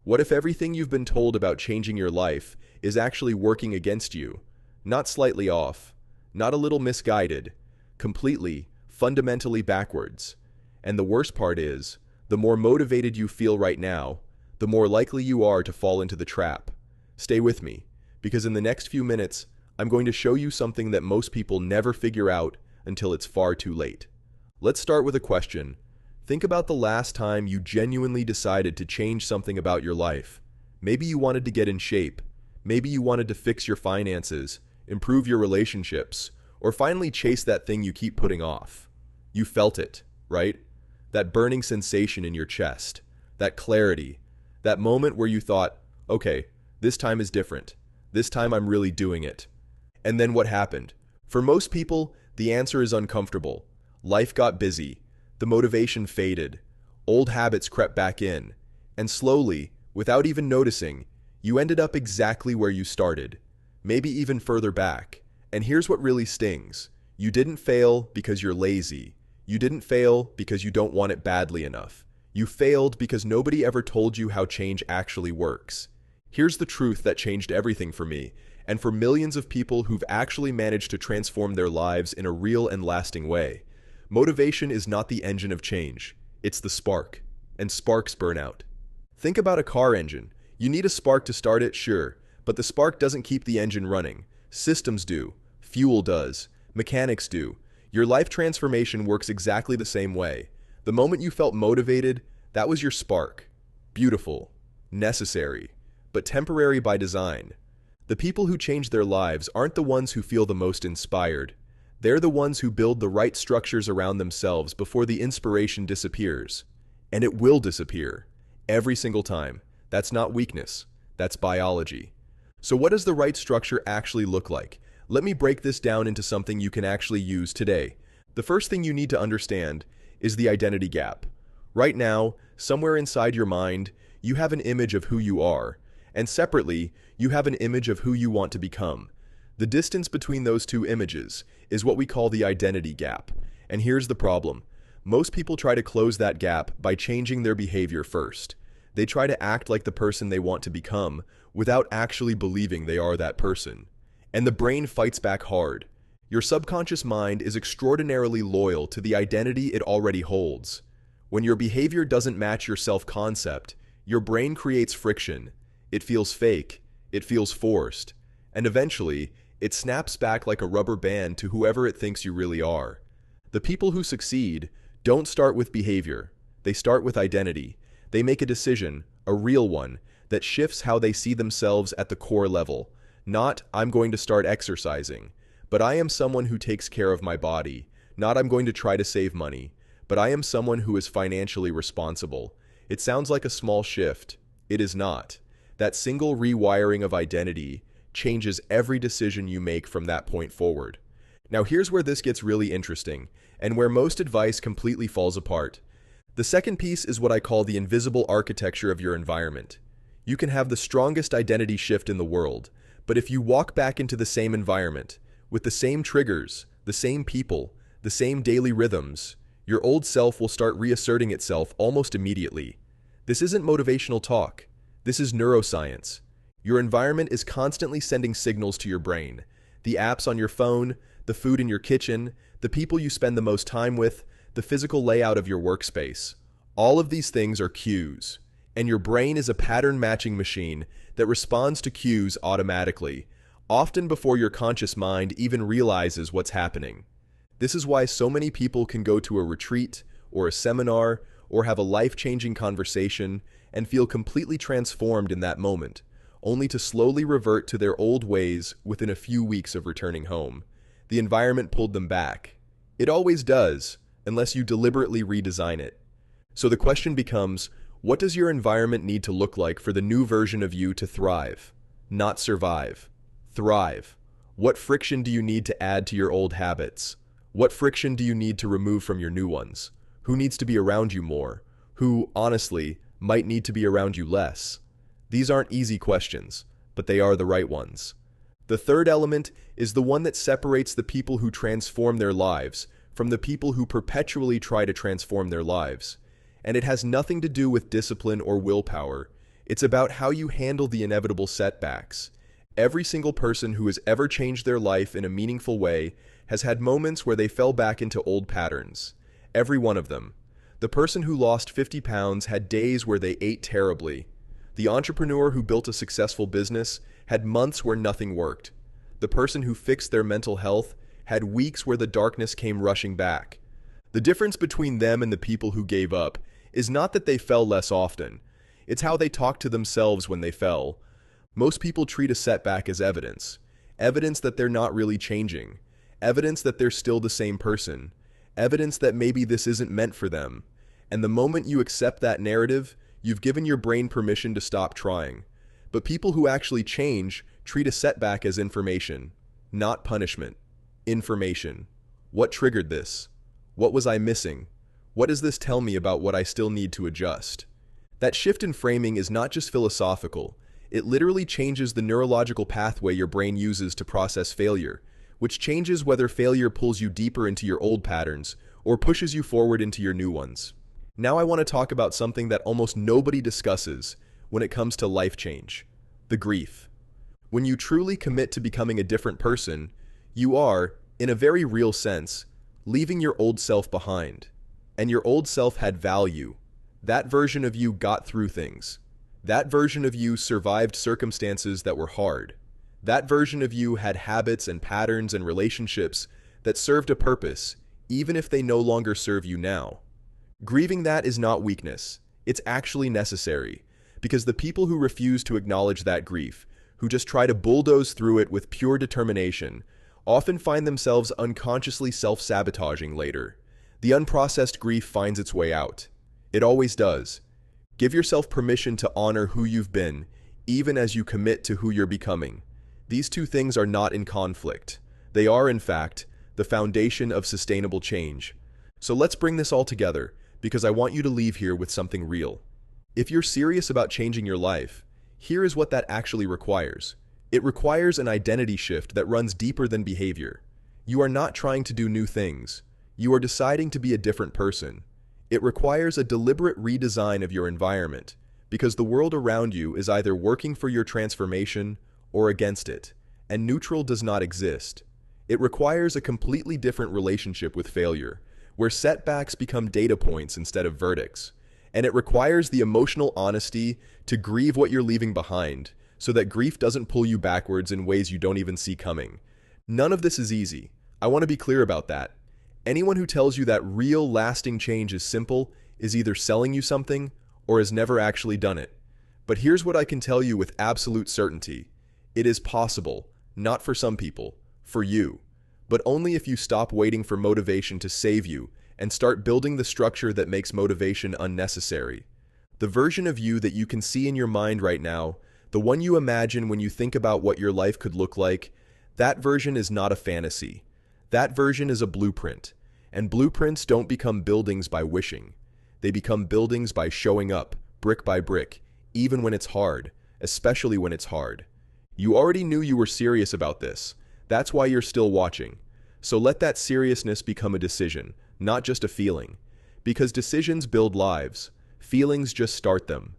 What if everything you've been told about changing your life is actually working against you? Not slightly off, not a little misguided, completely, fundamentally backwards. And the worst part is, the more motivated you feel right now, the more likely you are to fall into the trap. Stay with me, because in the next few minutes, I'm going to show you something that most people never figure out until it's far too late. Let's start with a question. Think about the last time you genuinely decided to change something about your life. Maybe you wanted to get in shape. Maybe you wanted to fix your finances, improve your relationships, or finally chase that thing you keep putting off. You felt it, right? That burning sensation in your chest, that clarity, that moment where you thought, okay, this time is different. This time I'm really doing it. And then what happened? For most people, the answer is uncomfortable. Life got busy. The motivation faded. Old habits crept back in. And slowly, without even noticing, you ended up exactly where you started. Maybe even further back. And here's what really stings. You didn't fail because you're lazy. You didn't fail because you don't want it badly enough. You failed because nobody ever told you how change actually works. Here's the truth that changed everything for me, and for millions of people who've actually managed to transform their lives in a real and lasting way. Motivation is not the engine of change. It's the spark. And sparks burn out. Think about a car engine. You need a spark to start it, sure, but the spark doesn't keep the engine running. Systems do. Fuel does. Mechanics do. Your life transformation works exactly the same way. The moment you felt motivated, that was your spark. Beautiful. Necessary. But temporary by design. The people who change their lives aren't the ones who feel the most inspired. They're the ones who build the right structures around themselves before the inspiration disappears. And it will disappear. Every single time. That's not weakness. That's biology. So what does the right structure actually look like? Let me break this down into something you can actually use today. The first thing you need to understand is the identity gap. Right now, somewhere inside your mind, you have an image of who you are. And separately, you have an image of who you want to become. The distance between those two images is what we call the identity gap. And here's the problem. Most people try to close that gap by changing their behavior first. They try to act like the person they want to become without actually believing they are that person. And the brain fights back hard. Your subconscious mind is extraordinarily loyal to the identity it already holds. When your behavior doesn't match your self-concept, your brain creates friction. It feels fake. It feels forced. And eventually, it snaps back like a rubber band to whoever it thinks you really are. The people who succeed don't start with behavior. They start with identity. They make a decision, a real one, that shifts how they see themselves at the core level. Not, I'm going to start exercising, but I am someone who takes care of my body. Not, I'm going to try to save money, but I am someone who is financially responsible. It sounds like a small shift. It is not. That single rewiring of identity changes every decision you make from that point forward. Now here's where this gets really interesting, and where most advice completely falls apart. The second piece is what I call the invisible architecture of your environment. You can have the strongest identity shift in the world, but if you walk back into the same environment, with the same triggers, the same people, the same daily rhythms, your old self will start reasserting itself almost immediately. This isn't motivational talk. This is neuroscience. Your environment is constantly sending signals to your brain. The apps on your phone, the food in your kitchen, the people you spend the most time with, the physical layout of your workspace. All of these things are cues. And your brain is a pattern matching machine that responds to cues automatically, often before your conscious mind even realizes what's happening. This is why so many people can go to a retreat or a seminar or have a life-changing conversation and feel completely transformed in that moment, only to slowly revert to their old ways within a few weeks of returning home. The environment pulled them back. It always does, unless you deliberately redesign it. So the question becomes, what does your environment need to look like for the new version of you to thrive? Not survive. Thrive. What friction do you need to add to your old habits? What friction do you need to remove from your new ones? Who needs to be around you more? Who, honestly, might need to be around you less? These aren't easy questions, but they are the right ones. The third element is the one that separates the people who transform their lives from the people who perpetually try to transform their lives. And it has nothing to do with discipline or willpower. It's about how you handle the inevitable setbacks. Every single person who has ever changed their life in a meaningful way has had moments where they fell back into old patterns. Every one of them. The person who lost 50 pounds had days where they ate terribly. The entrepreneur who built a successful business had months where nothing worked. The person who fixed their mental health had weeks where the darkness came rushing back. The difference between them and the people who gave up is not that they fell less often. It's how they talked to themselves when they fell. Most people treat a setback as evidence. Evidence that they're not really changing. Evidence that they're still the same person. Evidence that maybe this isn't meant for them. And the moment you accept that narrative, you've given your brain permission to stop trying. But people who actually change treat a setback as information, not punishment. Information. What triggered this? What was I missing? What does this tell me about what I still need to adjust? That shift in framing is not just philosophical. It literally changes the neurological pathway your brain uses to process failure, which changes whether failure pulls you deeper into your old patterns or pushes you forward into your new ones. Now I want to talk about something that almost nobody discusses when it comes to life change: the grief. When you truly commit to becoming a different person, you are, in a very real sense, leaving your old self behind. And your old self had value. That version of you got through things. That version of you survived circumstances that were hard. That version of you had habits and patterns and relationships that served a purpose, even if they no longer serve you now. Grieving that is not weakness. It's actually necessary, because the people who refuse to acknowledge that grief, who just try to bulldoze through it with pure determination, often find themselves unconsciously self-sabotaging later. The unprocessed grief finds its way out. It always does. Give yourself permission to honor who you've been, even as you commit to who you're becoming. These two things are not in conflict. They are, in fact, the foundation of sustainable change. So let's bring this all together, because I want you to leave here with something real. If you're serious about changing your life, here is what that actually requires. It requires an identity shift that runs deeper than behavior. You are not trying to do new things. You are deciding to be a different person. It requires a deliberate redesign of your environment, because the world around you is either working for your transformation or against it, and neutral does not exist. It requires a completely different relationship with failure, where setbacks become data points instead of verdicts. And it requires the emotional honesty to grieve what you're leaving behind, so that grief doesn't pull you backwards in ways you don't even see coming. None of this is easy. I want to be clear about that. Anyone who tells you that real, lasting change is simple is either selling you something or has never actually done it. But here's what I can tell you with absolute certainty. It is possible, not for some people, for you, but only if you stop waiting for motivation to save you and start building the structure that makes motivation unnecessary. The version of you that you can see in your mind right now, the one you imagine when you think about what your life could look like, that version is not a fantasy. That version is a blueprint. And blueprints don't become buildings by wishing. They become buildings by showing up, brick by brick, even when it's hard, especially when it's hard. You already knew you were serious about this. That's why you're still watching. So let that seriousness become a decision, not just a feeling. Because decisions build lives. Feelings just start them.